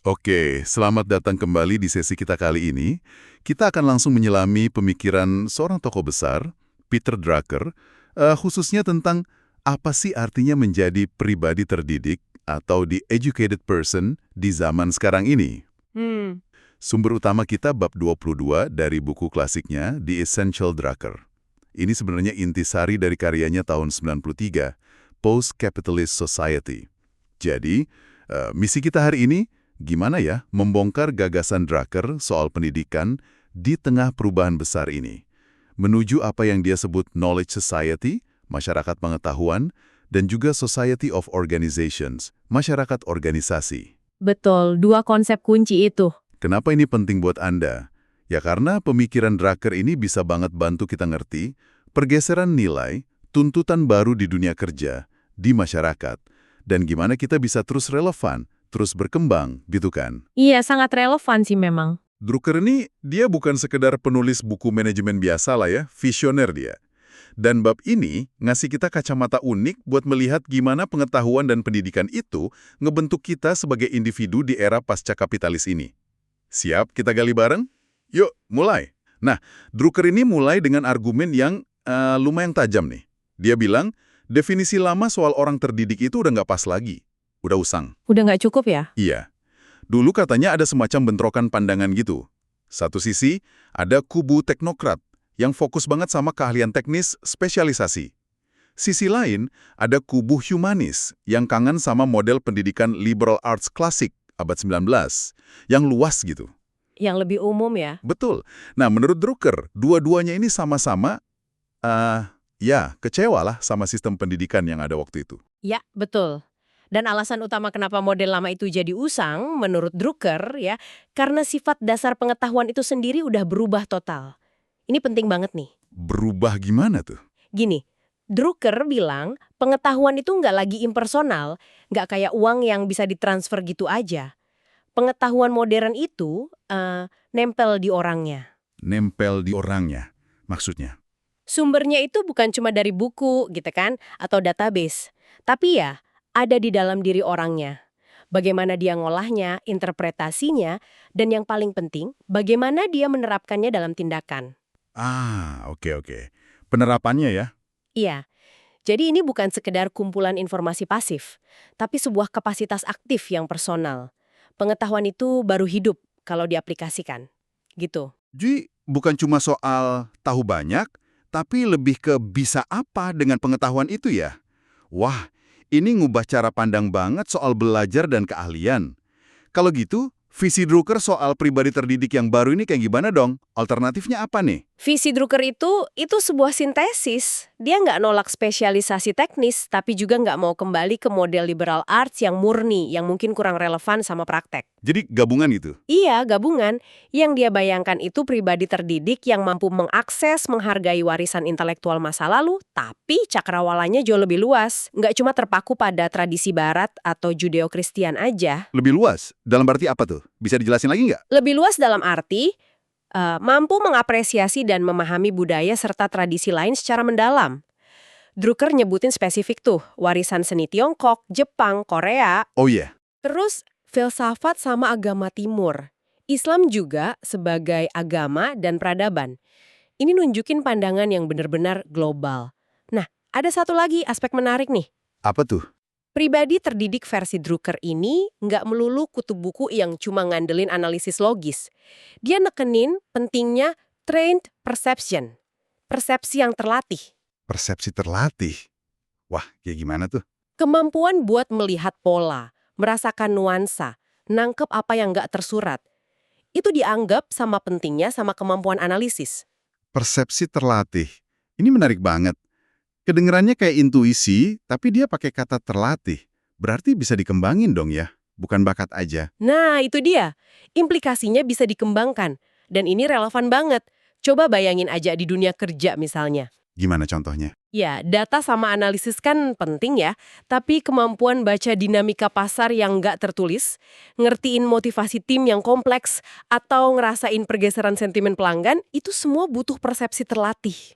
Oke, selamat datang kembali di sesi kita kali ini. Kita akan langsung menyelami pemikiran seorang tokoh besar, Peter Drucker, khususnya tentang apa sih artinya menjadi pribadi terdidik atau the educated person di zaman sekarang ini. Hmm, Sumber utama kita bab 22 dari buku klasiknya The Essential Drucker. Ini sebenarnya intisari dari karyanya tahun 93, Post-Capitalist Society. Jadi, misi kita hari ini, gimana ya membongkar gagasan Drucker soal pendidikan di tengah perubahan besar ini, menuju apa yang dia sebut knowledge society, masyarakat pengetahuan, dan juga society of organizations, masyarakat organisasi. betul, dua konsep kunci itu. Kenapa ini penting buat Anda? Ya karena pemikiran Drucker ini bisa banget bantu kita ngerti pergeseran nilai, tuntutan baru di dunia kerja, di masyarakat, dan gimana kita bisa terus relevan, terus berkembang, gitu kan? Iya, sangat relevan sih memang. Drucker ini, dia bukan sekedar penulis buku manajemen biasa lah ya, visioner dia. Dan bab ini ngasih kita kacamata unik buat melihat gimana pengetahuan dan pendidikan itu ngebentuk kita sebagai individu di era pasca kapitalis ini. Siap kita gali bareng? Yuk, mulai. Nah, Drucker ini mulai dengan argumen yang lumayan tajam nih. Dia bilang, definisi lama soal orang terdidik itu udah nggak pas lagi. Udah usang. Udah nggak cukup ya? Iya. Dulu katanya ada semacam bentrokan pandangan gitu. Satu sisi, ada kubu teknokrat yang fokus banget sama keahlian teknis spesialisasi. Sisi lain, ada kubu humanis yang kangen sama model pendidikan liberal arts klasik abad 19, yang luas gitu. Yang lebih umum ya? Betul. Nah, menurut Drucker, dua-duanya ini sama-sama, ya, kecewa lah sama sistem pendidikan yang ada waktu itu. Ya, betul. Dan alasan utama kenapa model lama itu jadi usang, menurut Drucker ya, karena sifat dasar pengetahuan itu sendiri udah berubah total. Ini penting banget nih. Berubah gimana tuh? Gini, Drucker bilang pengetahuan itu nggak lagi impersonal, nggak kayak uang yang bisa ditransfer gitu aja. Pengetahuan modern itu nempel di orangnya. Nempel di orangnya, maksudnya. Sumbernya itu bukan cuma dari buku gitu kan, atau database. Tapi ya, ada di dalam diri orangnya. Bagaimana dia ngolahnya, interpretasinya, dan yang paling penting, bagaimana dia menerapkannya dalam tindakan. Oke. Penerapannya ya? Iya, jadi ini bukan sekedar kumpulan informasi pasif, tapi sebuah kapasitas aktif yang personal. Pengetahuan itu baru hidup kalau diaplikasikan. Gitu. Jadi bukan cuma soal tahu banyak, tapi lebih ke bisa apa dengan pengetahuan itu ya? Wah, ini ngubah cara pandang banget soal belajar dan keahlian. Kalau gitu, visi Drucker soal pribadi terdidik yang baru ini kayak gimana dong? Alternatifnya apa nih? Visi Drucker itu sebuah sintesis. Dia nggak nolak spesialisasi teknis, tapi juga nggak mau kembali ke model liberal arts yang murni, yang mungkin kurang relevan sama praktek. Jadi gabungan gitu? Iya, gabungan. Yang dia bayangkan itu pribadi terdidik yang mampu mengakses, menghargai warisan intelektual masa lalu, tapi cakrawalanya jauh lebih luas. Nggak cuma terpaku pada tradisi barat atau Judeo-Kristian aja. Lebih luas? Dalam arti apa tuh? Bisa dijelasin lagi nggak? Lebih luas dalam arti mampu mengapresiasi dan memahami budaya serta tradisi lain secara mendalam. Drucker nyebutin spesifik tuh, warisan seni Tiongkok, Jepang, Korea, Oh iya, terus filsafat sama agama timur. Islam juga sebagai agama dan peradaban. Ini nunjukin pandangan yang benar-benar global. Nah, ada satu lagi aspek menarik nih. apa tuh? Pribadi terdidik versi Drucker ini nggak melulu kutub buku yang cuma ngandelin analisis logis. Dia nekenin pentingnya trained perception, persepsi yang terlatih. Persepsi terlatih. Wah, kayak gimana tuh? Kemampuan buat melihat pola, merasakan nuansa, nangkep apa yang nggak tersurat. Itu dianggap sama pentingnya sama kemampuan analisis. Persepsi terlatih. Ini menarik banget. Kedengerannya kayak intuisi, tapi dia pakai kata terlatih. Berarti bisa dikembangin dong ya, bukan bakat aja. Nah, itu dia. Implikasinya bisa dikembangkan. Dan ini relevan banget. Coba bayangin aja di dunia kerja misalnya. Gimana contohnya? Ya, data sama analisis kan penting ya, tapi kemampuan baca dinamika pasar yang nggak tertulis, ngertiin motivasi tim yang kompleks, atau ngerasain pergeseran sentimen pelanggan, itu semua butuh persepsi terlatih.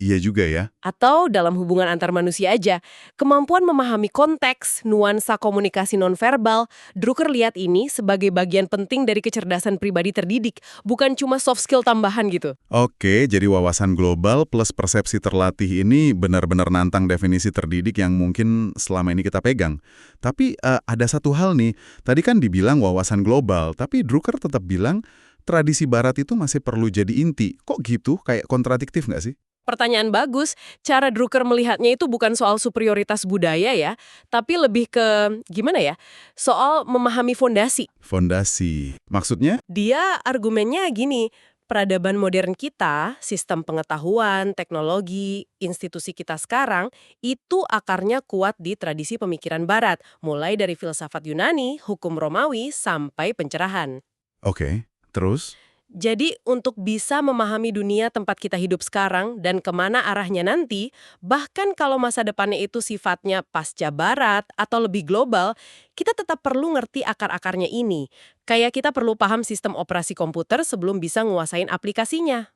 Iya juga ya. Atau dalam hubungan antar manusia aja, kemampuan memahami konteks, nuansa komunikasi nonverbal, Drucker lihat ini sebagai bagian penting dari kecerdasan pribadi terdidik, bukan cuma soft skill tambahan gitu. Oke, jadi wawasan global plus persepsi terlatih ini benar-benar nantang definisi terdidik yang mungkin selama ini kita pegang. Tapi ada satu hal nih, tadi kan dibilang wawasan global, tapi Drucker tetap bilang tradisi barat itu masih perlu jadi inti. Kok gitu? Kayak kontradiktif nggak sih? Pertanyaan bagus, cara Drucker melihatnya itu bukan soal superioritas budaya ya, tapi lebih ke, gimana ya, soal memahami fondasi. Fondasi. Maksudnya? Dia argumennya gini, peradaban modern kita, sistem pengetahuan, teknologi, institusi kita sekarang, itu akarnya kuat di tradisi pemikiran barat, mulai dari filsafat Yunani, hukum Romawi, sampai pencerahan. Oke. Terus? Jadi untuk bisa memahami dunia tempat kita hidup sekarang dan kemana arahnya nanti, bahkan kalau masa depannya itu sifatnya pasca barat atau lebih global, kita tetap perlu ngerti akar-akarnya ini. Kayak kita perlu paham sistem operasi komputer sebelum bisa nguasain aplikasinya.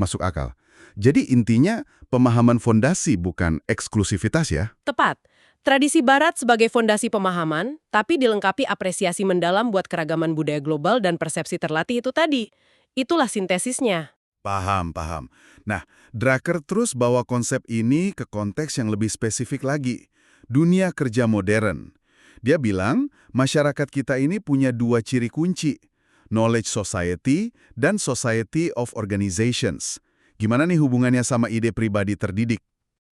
Masuk akal. Jadi intinya pemahaman fondasi bukan eksklusivitas ya? Tepat. Tradisi barat sebagai fondasi pemahaman, tapi dilengkapi apresiasi mendalam buat keragaman budaya global dan persepsi terlatih itu tadi. Itulah sintesisnya. Paham, paham. Nah, Drucker terus bawa konsep ini ke konteks yang lebih spesifik lagi. Dunia kerja modern. Dia bilang, masyarakat kita ini punya dua ciri kunci. Knowledge Society dan Society of Organizations. Gimana nih hubungannya sama ide pribadi terdidik?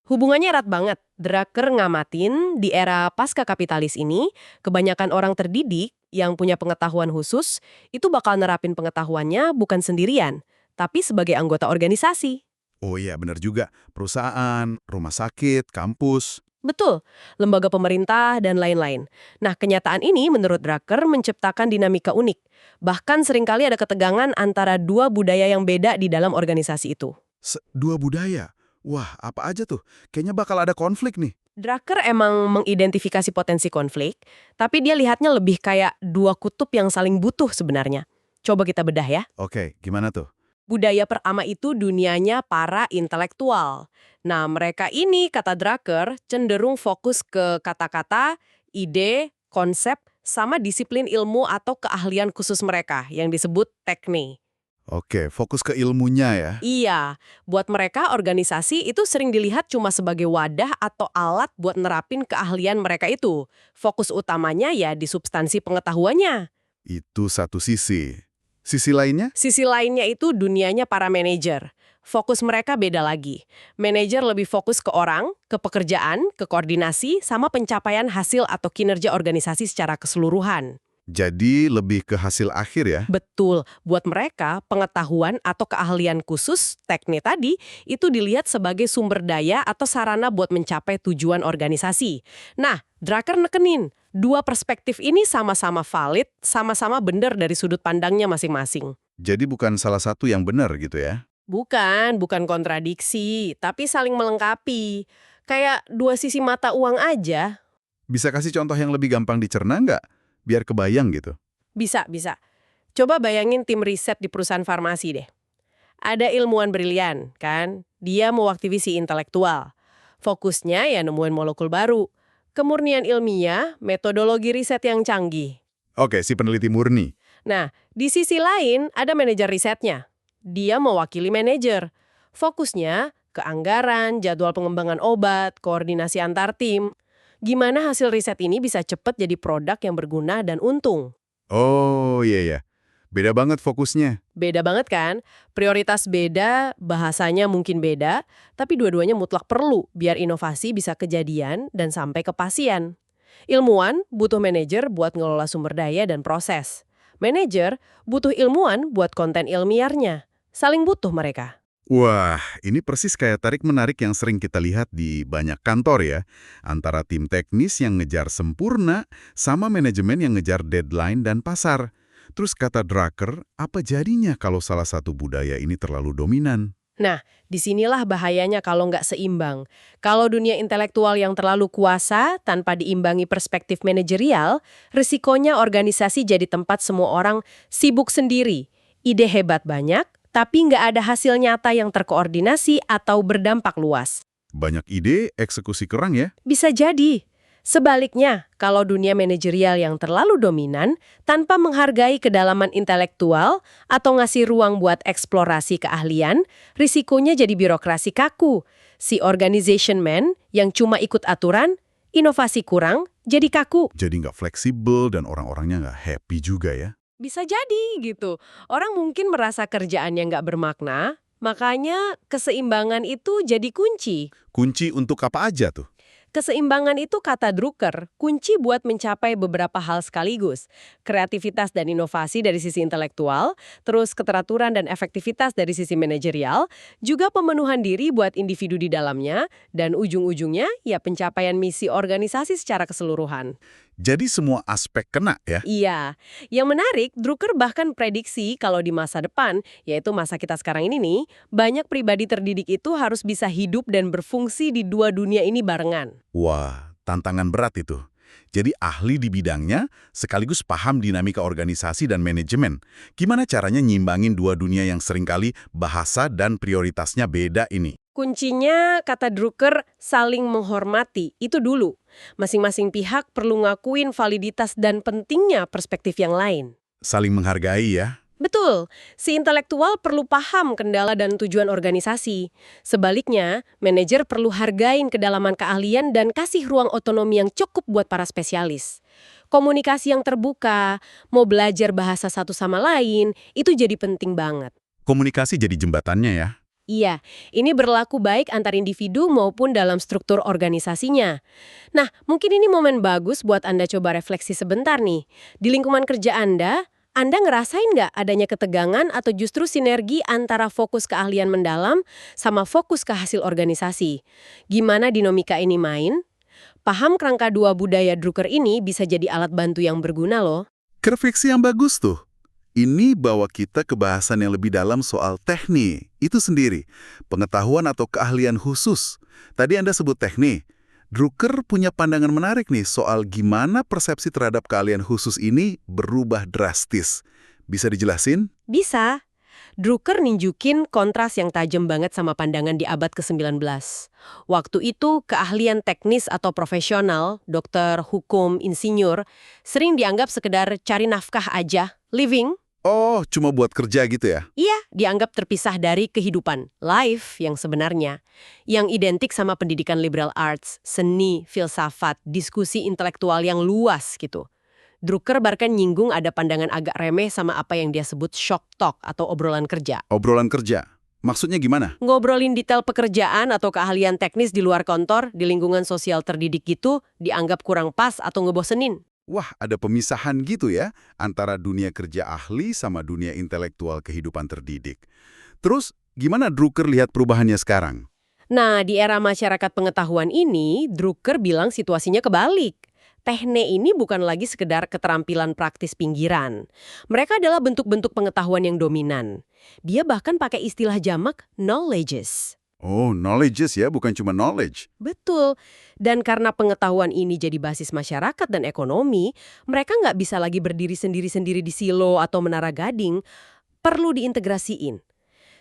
Hubungannya erat banget. Drucker ngamatin di era pasca kapitalis ini, kebanyakan orang terdidik yang punya pengetahuan khusus itu bakal nerapin pengetahuannya bukan sendirian, tapi sebagai anggota organisasi. Oh iya, benar juga. Perusahaan, rumah sakit, kampus. Betul, lembaga pemerintah dan lain-lain. Nah, kenyataan ini menurut Drucker menciptakan dinamika unik. Bahkan seringkali ada ketegangan antara dua budaya yang beda di dalam organisasi itu. Dua budaya. Wah, apa aja tuh? Kayaknya bakal ada konflik nih. Drucker emang mengidentifikasi potensi konflik, tapi dia lihatnya lebih kayak dua kutub yang saling butuh sebenarnya. Coba kita bedah ya. Oke, gimana tuh? Budaya pertama itu dunianya para intelektual. Nah, mereka ini, kata Drucker, cenderung fokus ke kata-kata, ide, konsep, sama disiplin ilmu atau keahlian khusus mereka yang disebut teknik. Oke, fokus ke ilmunya ya. Iya, buat mereka organisasi itu sering dilihat cuma sebagai wadah atau alat buat nerapin keahlian mereka itu. Fokus utamanya ya di substansi pengetahuannya. Itu satu sisi. Sisi lainnya? Sisi lainnya itu dunianya para manajer. Fokus mereka beda lagi. Manajer lebih fokus ke orang, ke pekerjaan, ke koordinasi, sama pencapaian hasil atau kinerja organisasi secara keseluruhan. Jadi lebih ke hasil akhir ya? Betul, buat mereka pengetahuan atau keahlian khusus teknik tadi itu dilihat sebagai sumber daya atau sarana buat mencapai tujuan organisasi. Nah, Drucker nekenin, dua perspektif ini sama-sama valid, sama-sama benar dari sudut pandangnya masing-masing. Jadi bukan salah satu yang benar gitu ya? Bukan kontradiksi, tapi saling melengkapi. Kayak dua sisi mata uang aja. Bisa kasih contoh yang lebih gampang dicerna nggak? Biar kebayang gitu. Bisa. Coba bayangin tim riset di perusahaan farmasi deh. Ada ilmuwan brilian, kan? Dia mewakili si intelektual. Fokusnya ya nemuin molekul baru. Kemurnian ilmiah, metodologi riset yang canggih. Oke, si peneliti murni. Nah, di sisi lain ada manajer risetnya. Dia mewakili manajer. Fokusnya ke anggaran, jadwal pengembangan obat, koordinasi antar tim. Gimana hasil riset ini bisa cepat jadi produk yang berguna dan untung? Oh iya. Beda banget fokusnya. Beda banget kan? Prioritas beda, bahasanya mungkin beda, tapi dua-duanya mutlak perlu biar inovasi bisa kejadian dan sampai ke pasien. Ilmuwan butuh manajer buat ngelola sumber daya dan proses. Manajer butuh ilmuwan buat konten ilmiahnya. Saling butuh mereka. Wah, ini persis kayak tarik-menarik yang sering kita lihat di banyak kantor ya. Antara tim teknis yang ngejar sempurna sama manajemen yang ngejar deadline dan pasar. Terus kata Drucker, apa jadinya kalau salah satu budaya ini terlalu dominan? Nah, disinilah bahayanya kalau nggak seimbang. Kalau dunia intelektual yang terlalu kuasa tanpa diimbangi perspektif manajerial, risikonya organisasi jadi tempat semua orang sibuk sendiri. Ide hebat banyak, tapi nggak ada hasil nyata yang terkoordinasi atau berdampak luas. Banyak ide, eksekusi kurang ya? Bisa jadi. Sebaliknya, kalau dunia manajerial yang terlalu dominan, tanpa menghargai kedalaman intelektual atau ngasih ruang buat eksplorasi keahlian, risikonya jadi birokrasi kaku. Si organization man yang cuma ikut aturan, inovasi kurang, jadi kaku. Jadi nggak fleksibel dan orang-orangnya nggak happy juga ya? Bisa jadi gitu. Orang mungkin merasa kerjaannya nggak bermakna, makanya keseimbangan itu jadi kunci. Kunci untuk apa aja tuh? Keseimbangan itu kata Drucker, kunci buat mencapai beberapa hal sekaligus. Kreativitas dan inovasi dari sisi intelektual, terus keteraturan dan efektivitas dari sisi manajerial, juga pemenuhan diri buat individu di dalamnya, dan ujung-ujungnya ya pencapaian misi organisasi secara keseluruhan. Jadi semua aspek kena ya? Iya, yang menarik, Drucker bahkan prediksi kalau di masa depan, yaitu masa kita sekarang ini nih, banyak pribadi terdidik itu harus bisa hidup dan berfungsi di dua dunia ini barengan. Wah, tantangan berat itu. Jadi ahli di bidangnya sekaligus paham dinamika organisasi dan manajemen. Gimana caranya nyimbangin dua dunia yang seringkali bahasa dan prioritasnya beda ini? Kuncinya, kata Drucker, saling menghormati. Itu dulu. Masing-masing pihak perlu ngakuin validitas dan pentingnya perspektif yang lain. Saling menghargai ya? Betul, si intelektual perlu paham kendala dan tujuan organisasi. Sebaliknya, manajer perlu hargain kedalaman keahlian dan kasih ruang otonomi yang cukup buat para spesialis. Komunikasi yang terbuka, mau belajar bahasa satu sama lain, itu jadi penting banget. Komunikasi jadi jembatannya ya? Iya, ini berlaku baik antar individu maupun dalam struktur organisasinya. Nah, mungkin ini momen bagus buat Anda coba refleksi sebentar nih. Di lingkungan kerja Anda ngerasain nggak adanya ketegangan atau justru sinergi antara fokus keahlian mendalam sama fokus ke hasil organisasi? Gimana dinamika ini main? Paham kerangka dua budaya Drucker ini bisa jadi alat bantu yang berguna loh. Refleksi yang bagus tuh. Ini bawa kita ke bahasan yang lebih dalam soal teknik itu sendiri. Pengetahuan atau keahlian khusus. Tadi Anda sebut teknik. Drucker punya pandangan menarik nih soal gimana persepsi terhadap keahlian khusus ini berubah drastis. Bisa dijelasin? Bisa. Drucker ninjukin kontras yang tajam banget sama pandangan di abad ke-19. Waktu itu, keahlian teknis atau profesional, dokter, hukum, insinyur, sering dianggap sekedar cari nafkah aja, living. Oh, cuma buat kerja gitu ya? Iya, dianggap terpisah dari kehidupan, life yang sebenarnya. Yang identik sama pendidikan liberal arts, seni, filsafat, diskusi intelektual yang luas gitu. Drucker bahkan nyinggung ada pandangan agak remeh sama apa yang dia sebut shock talk atau obrolan kerja. Obrolan kerja? Maksudnya gimana? Ngobrolin detail pekerjaan atau keahlian teknis di luar kantor, di lingkungan sosial terdidik gitu, dianggap kurang pas atau ngebosenin. Wah, ada pemisahan gitu ya antara dunia kerja ahli sama dunia intelektual kehidupan terdidik. Terus, gimana Drucker lihat perubahannya sekarang? Nah, di era masyarakat pengetahuan ini, Drucker bilang situasinya kebalik. Teknik ini bukan lagi sekedar keterampilan praktis pinggiran. Mereka adalah bentuk-bentuk pengetahuan yang dominan. Dia bahkan pakai istilah jamak knowledges. Oh, knowledges ya, bukan cuma knowledge. Betul. Dan karena pengetahuan ini jadi basis masyarakat dan ekonomi, mereka nggak bisa lagi berdiri sendiri-sendiri di silo atau menara gading. Perlu diintegrasiin.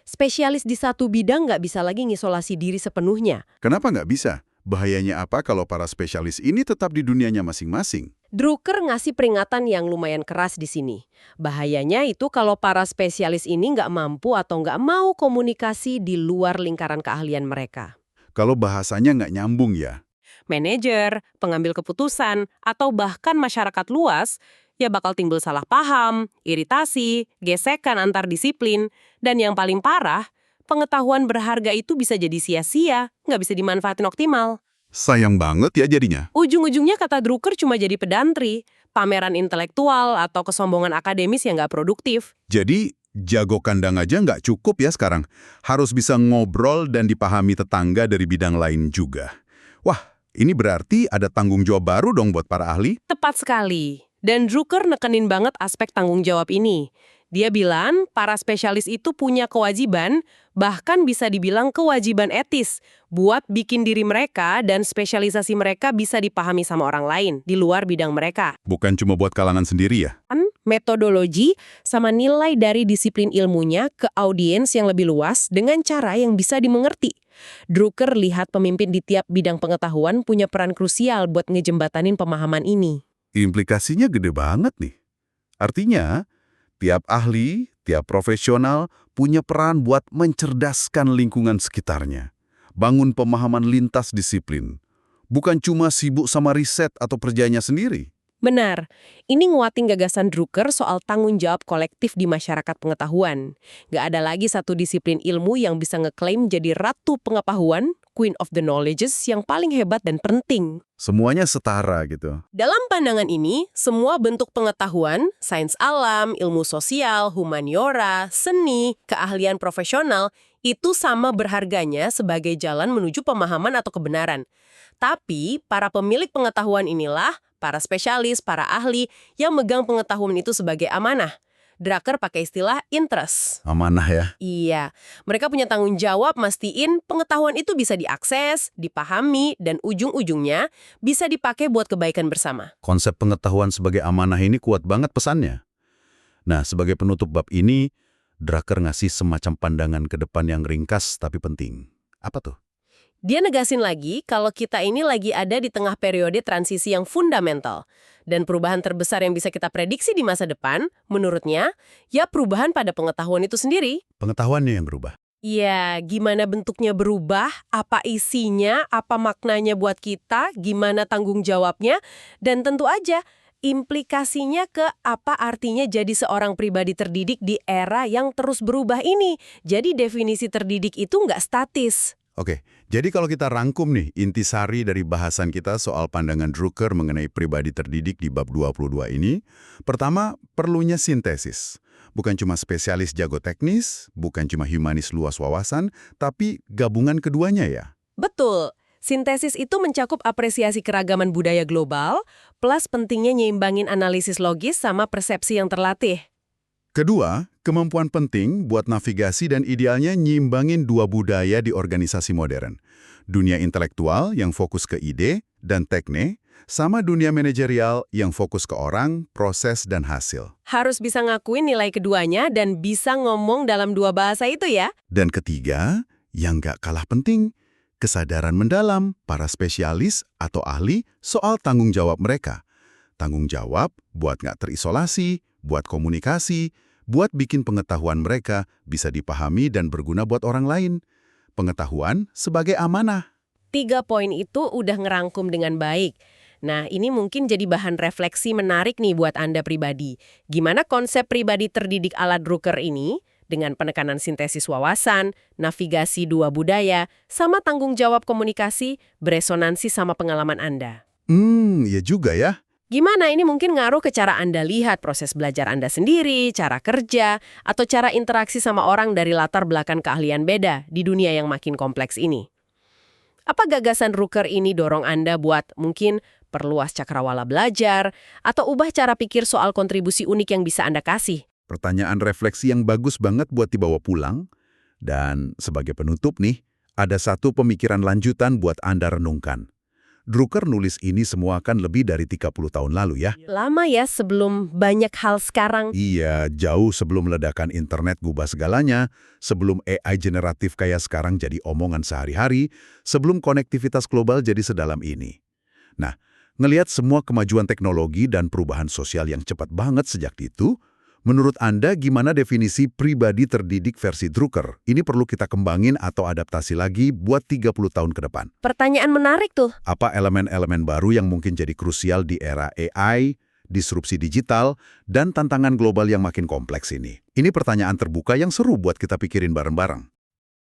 Spesialis di satu bidang nggak bisa lagi ngisolasi diri sepenuhnya. Kenapa nggak bisa? Bahayanya apa kalau para spesialis ini tetap di dunianya masing-masing? Drucker ngasih peringatan yang lumayan keras di sini. Bahayanya itu kalau para spesialis ini nggak mampu atau nggak mau komunikasi di luar lingkaran keahlian mereka. Kalau bahasanya nggak nyambung ya? Manajer, pengambil keputusan, atau bahkan masyarakat luas, ya bakal timbul salah paham, iritasi, gesekan antar disiplin, dan yang paling parah, pengetahuan berharga itu bisa jadi sia-sia, nggak bisa dimanfaatin optimal. Sayang banget ya jadinya. Ujung-ujungnya kata Drucker cuma jadi pedantri, pameran intelektual atau kesombongan akademis yang nggak produktif. Jadi, jago kandang aja nggak cukup ya sekarang. Harus bisa ngobrol dan dipahami tetangga dari bidang lain juga. Wah, ini berarti ada tanggung jawab baru dong buat para ahli? Tepat sekali. Dan Drucker nekenin banget aspek tanggung jawab ini. Dia bilang para spesialis itu punya kewajiban, bahkan bisa dibilang kewajiban etis, buat bikin diri mereka dan spesialisasi mereka bisa dipahami sama orang lain di luar bidang mereka. Bukan cuma buat kalangan sendiri ya? Kan metodologi, sama nilai dari disiplin ilmunya ke audiens yang lebih luas dengan cara yang bisa dimengerti. Drucker lihat pemimpin di tiap bidang pengetahuan punya peran krusial buat ngejembatanin pemahaman ini. Implikasinya gede banget nih. Artinya, tiap ahli, tiap profesional punya peran buat mencerdaskan lingkungan sekitarnya. Bangun pemahaman lintas disiplin. Bukan cuma sibuk sama riset atau kerjanya sendiri. Benar, ini nguatin gagasan Drucker soal tanggung jawab kolektif di masyarakat pengetahuan. Nggak ada lagi satu disiplin ilmu yang bisa ngeklaim jadi ratu pengetahuan, Queen of the Knowledges yang paling hebat dan penting. Semuanya setara gitu. Dalam pandangan ini, semua bentuk pengetahuan, sains alam, ilmu sosial, humaniora, seni, keahlian profesional, itu sama berharganya sebagai jalan menuju pemahaman atau kebenaran. Tapi, para pemilik pengetahuan inilah para spesialis, para ahli yang megang pengetahuan itu sebagai amanah. Drucker pakai istilah interest. Amanah ya. Iya, mereka punya tanggung jawab mastiin pengetahuan itu bisa diakses, dipahami, dan ujung-ujungnya bisa dipakai buat kebaikan bersama. Konsep pengetahuan sebagai amanah ini kuat banget pesannya. Nah, sebagai penutup bab ini, Drucker ngasih semacam pandangan ke depan yang ringkas tapi penting. Apa tuh? Dia negasin lagi kalau kita ini lagi ada di tengah periode transisi yang fundamental. Dan perubahan terbesar yang bisa kita prediksi di masa depan, menurutnya, ya perubahan pada pengetahuan itu sendiri. Pengetahuannya yang berubah. Ya, gimana bentuknya berubah, apa isinya, apa maknanya buat kita, gimana tanggung jawabnya, dan tentu aja implikasinya ke apa artinya jadi seorang pribadi terdidik di era yang terus berubah ini. Jadi definisi terdidik itu nggak statis. Oke, jadi kalau kita rangkum nih intisari dari bahasan kita soal pandangan Drucker mengenai pribadi terdidik di bab 22 ini, pertama, perlunya sintesis. Bukan cuma spesialis jago teknis, bukan cuma humanis luas wawasan, tapi gabungan keduanya ya. Betul. Sintesis itu mencakup apresiasi keragaman budaya global, plus pentingnya nyimbangin analisis logis sama persepsi yang terlatih. Kedua, kemampuan penting buat navigasi dan idealnya nyimbangin dua budaya di organisasi modern. Dunia intelektual yang fokus ke ide dan teknik, sama dunia manajerial yang fokus ke orang, proses, dan hasil. Harus bisa ngakuin nilai keduanya dan bisa ngomong dalam dua bahasa itu ya. Dan ketiga, yang nggak kalah penting, kesadaran mendalam para spesialis atau ahli soal tanggung jawab mereka. Tanggung jawab buat nggak terisolasi, buat komunikasi, buat bikin pengetahuan mereka bisa dipahami dan berguna buat orang lain. Pengetahuan sebagai amanah. 3 poin itu udah ngerangkum dengan baik. Nah, ini mungkin jadi bahan refleksi menarik nih buat Anda pribadi. Gimana konsep pribadi terdidik ala Drucker ini, dengan penekanan sintesis wawasan, navigasi dua budaya, sama tanggung jawab komunikasi, beresonansi sama pengalaman Anda. Ya juga ya. Gimana ini mungkin ngaruh ke cara Anda lihat proses belajar Anda sendiri, cara kerja, atau cara interaksi sama orang dari latar belakang keahlian beda di dunia yang makin kompleks ini. Apa gagasan Drucker ini dorong Anda buat mungkin perluas cakrawala belajar, atau ubah cara pikir soal kontribusi unik yang bisa Anda kasih? Pertanyaan refleksi yang bagus banget buat dibawa pulang. Dan sebagai penutup nih, ada satu pemikiran lanjutan buat Anda renungkan. Drucker nulis ini semua kan lebih dari 30 tahun lalu ya. Lama ya sebelum banyak hal sekarang. Iya, jauh sebelum ledakan internet gubah segalanya, sebelum AI generatif kayak sekarang jadi omongan sehari-hari, sebelum konektivitas global jadi sedalam ini. Nah, ngelihat semua kemajuan teknologi dan perubahan sosial yang cepat banget sejak itu, menurut Anda gimana definisi pribadi terdidik versi Drucker? Ini perlu kita kembangin atau adaptasi lagi buat 30 tahun ke depan. Pertanyaan menarik tuh. Apa elemen-elemen baru yang mungkin jadi krusial di era AI, disrupsi digital, dan tantangan global yang makin kompleks ini? Ini pertanyaan terbuka yang seru buat kita pikirin bareng-bareng.